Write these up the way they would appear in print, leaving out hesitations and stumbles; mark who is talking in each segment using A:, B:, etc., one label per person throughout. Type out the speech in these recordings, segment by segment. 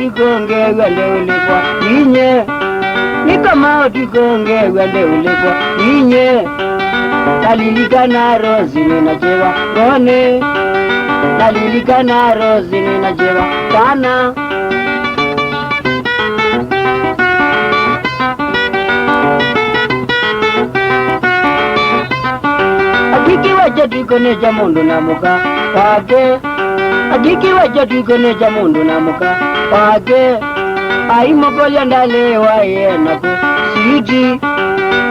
A: utikonge wende ulipwa inye, ni kama utikonge wende ulipwa inye. Talilika na rozi ninajewa ngone, talilika na rozi ninajewa kana. Agiki wacha tuikone cha mundu na muka wake, agiki wacha tuikone cha mundu na muka wake. Ai mokolia ndalewa yenaku siji,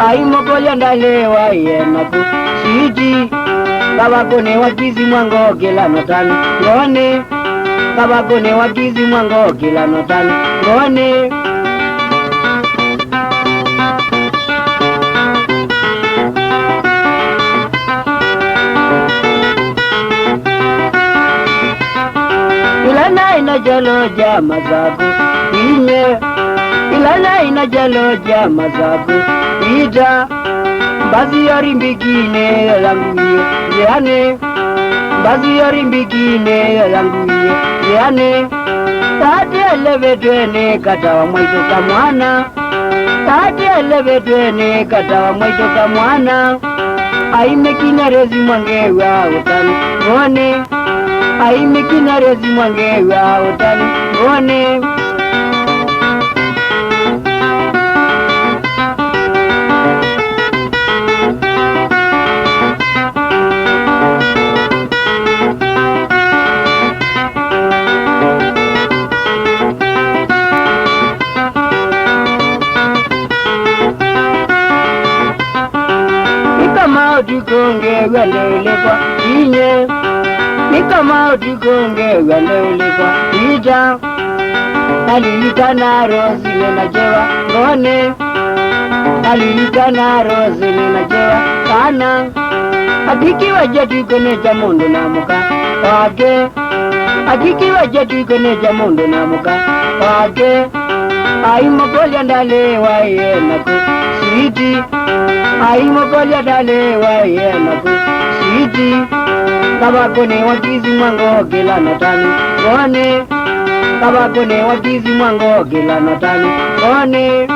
A: ai mokolia ndalewa yenaku siji. Kabakone wakizi mwango kila notani ngone, kabakone wakizi mwango kila notani ngone. Ilana inajalo jama zako inye, ilana inajalo jama zako ita. Mbazi yori mbikine yanguye yeane, mbazi yori mbikine yanguye yeane. Tate elevetwene katawa mwaito kamwana, tate elevetwene katawa mwaito kamwana. Aime kinarezi mwangewa utani ngone, aime kinarezi mwangewa utani ngone. Nikama utikonge wende ulipwa inye, nikama utikonge wende ulipwa ita. Talilika na rozi ninajewa ngone, talilika na rozi ninajewa kana. Agiki wacha tuikone cha mundu na muka wake, agiki wacha tuikone cha mundu na muka wake. Ai mokolia ndalewa yenaku siji, ai mokolia ndalewa yenaku siji. Kabakone wakizi mwango kila notani ngone, kabakone wakizi mwango kila notani ngone.